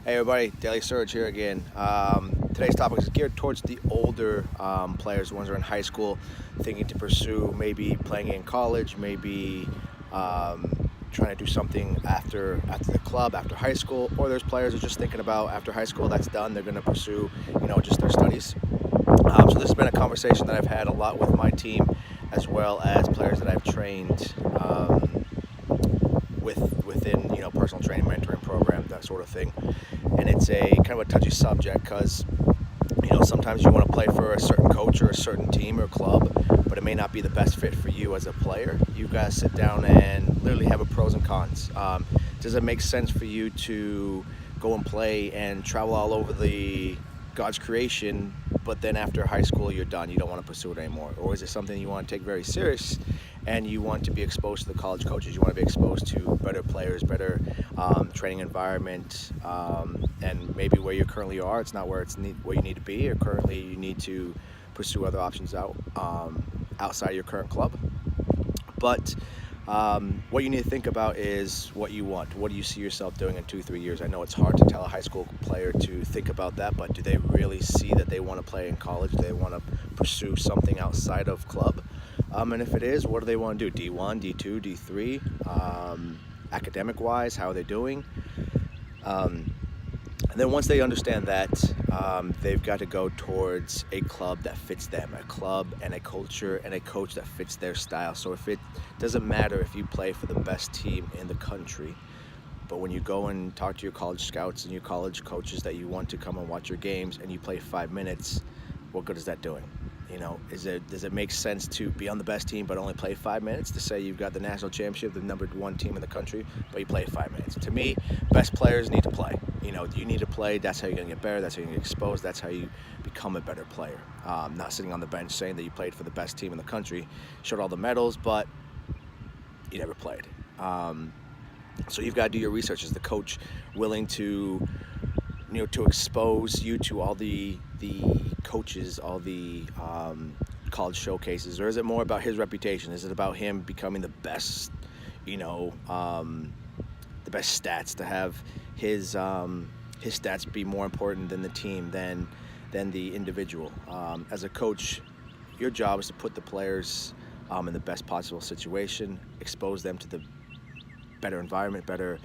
Hey everybody, DailySerg here again. Today's topic is geared towards the older players, the ones that are in high school, thinking to pursue maybe playing in college, maybe trying to do something after the club, after high school, or there's players who are just thinking about after high school, that's done, they're going to pursue, just their studies. So this has been a conversation that I've had a lot with my team, as well as players that I've trained within personal training, mentoring program, that sort of thing. And it's a kind of a touchy subject because sometimes you want to play for a certain coach or a certain team or club, but it may not be the best fit for you as a player. You've got to sit down and literally have a pros and cons. Does it make sense for you to go and play and travel all over the God's creation, but then after high school you're done, you don't want to pursue it anymore? Or is it something you want to take very serious and you want to be exposed to the college coaches, you want to be exposed to better players, better training environment, and maybe where you currently are, it's not where you need to be, or currently you need to pursue other options outside your current club. But what you need to think about is what you want. What do you see yourself doing in 2-3 years? I know it's hard to tell a high school player to think about that, but do they really see that they want to play in college? Do they want to pursue something outside of club? And if it is, what do they want to do? D1, D2, D3? Academic-wise, how are they doing? And then once they understand that, they've got to go towards a club that fits them, a club and a culture and a coach that fits their style. So if it doesn't matter if you play for the best team in the country, but when you go and talk to your college scouts and your college coaches that you want to come and watch your games and you play 5 minutes, what good is that doing? Does it make sense to be on the best team but only play 5 minutes? To say you've got the national championship, the #1 team in the country, but you play 5 minutes. To me, best players need to play. You need to play. That's how you're going to get better. That's how you're going to get exposed. That's how you become a better player. Not sitting on the bench saying that you played for the best team in the country, showed all the medals, but you never played. So you've got to do your research. Is the coach willing to expose you to all the coaches, all the college showcases, or is it more about his reputation? Is it about him becoming the best, the best stats, to have his stats be more important than the team, than the individual? As a coach, your job is to put the players in the best possible situation, expose them to the better environment, better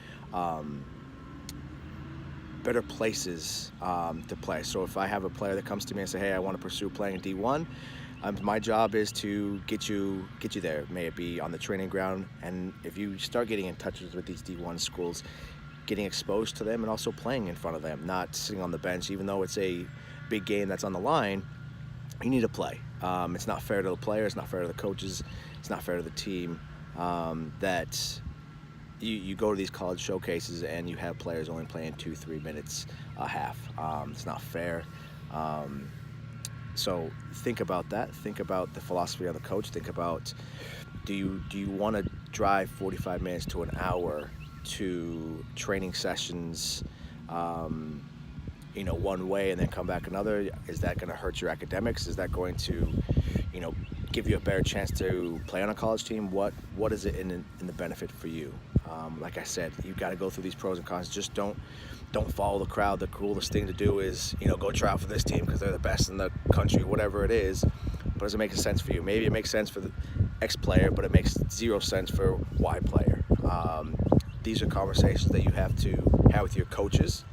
places to play. So if I have a player that comes to me and say, hey, I want to pursue playing in D1, my job is to get you there. May it be on the training ground, and if you start getting in touch with these D1 schools, getting exposed to them and also playing in front of them, not sitting on the bench. Even though it's a big game that's on the line, you need to play. It's not fair to the players, it's not fair to the coaches, it's not fair to the team that you go to these college showcases and you have players only playing 2-3 minutes a half. It's not fair. So think about that. Think about the philosophy of the coach. Think about, do you want to drive 45 minutes to an hour to training sessions one way and then come back another? Is that going to hurt your academics? Is that going to give you a better chance to play on a college team? What is it in the benefit for you? Like I said, you've got to go through these pros and cons. Just don't follow the crowd. The coolest thing to do is go try out for this team because they're the best in the country, whatever it is. But does it make sense for you? Maybe it makes sense for the X player, but it makes zero sense for Y player. These are conversations that you have to have with your coaches.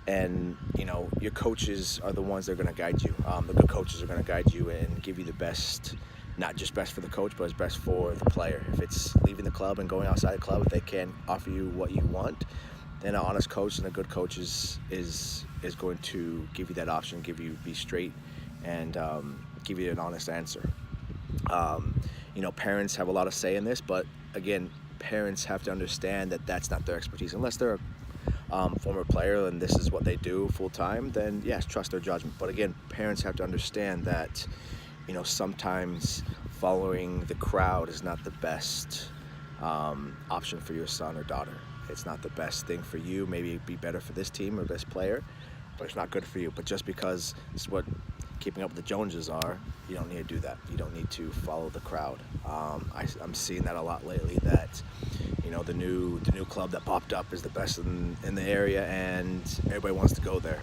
And your coaches are the ones that are going to guide you. The good coaches are going to guide you and give you the best, not just best for the coach, but it's best for the player. If it's leaving the club and going outside the club, if they can't offer you what you want, then an honest coach and a good coach is going to give you that option, be straight, and give you an honest answer. Parents have a lot of say in this, but again, parents have to understand that that's not their expertise. Unless they're a former player and this is what they do full time, then yes, trust their judgment. But again, parents have to understand that sometimes following the crowd is not the best option for your son or daughter. It's not the best thing for you. Maybe it'd be better for this team or this player, but it's not good for you. But just because it's what keeping up with the Joneses are, you don't need to do that. You don't need to follow the crowd. I'm seeing that a lot lately, that the new club that popped up is the best in the area, and everybody wants to go there.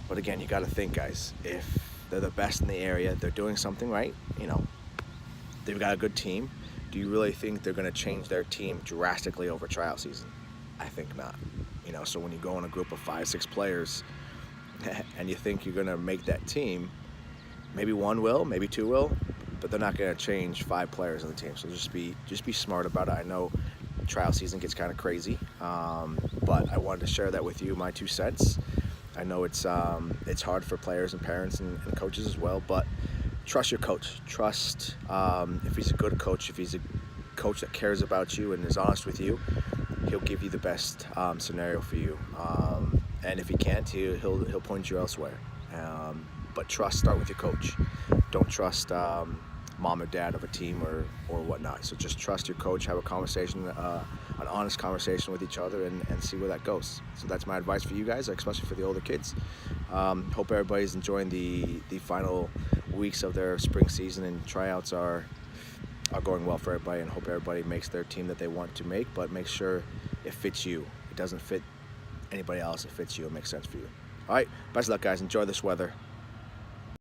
But again, you got to think, guys. If they're the best in the area, they're doing something right. They've got a good team. Do you really think they're going to change their team drastically over tryout season? I think not. So when you go in a group of 5-6 players and you think you're going to make that team, maybe one will, maybe two will, but they're not going to change 5 players on the team. So just be smart about it. I know trial season gets kind of crazy, but I wanted to share that with you, my 2 cents. I know it's hard for players and parents and coaches as well, but trust your coach. Trust if he's a good coach, if he's a coach that cares about you and is honest with you, he'll give you the best scenario for you. And if he can't, he'll point you elsewhere. But start with your coach. Don't trust mom or dad of a team or whatnot. So just trust your coach, have a conversation, an honest conversation with each other, and see where that goes. So that's my advice for you guys, especially for the older kids. Hope everybody's enjoying the final weeks of their spring season, and tryouts are going well for everybody, and hope everybody makes their team that they want to make, but make sure it fits you. It doesn't fit anybody else, it fits you, it makes sense for you. All right, best of luck, guys. Enjoy this weather.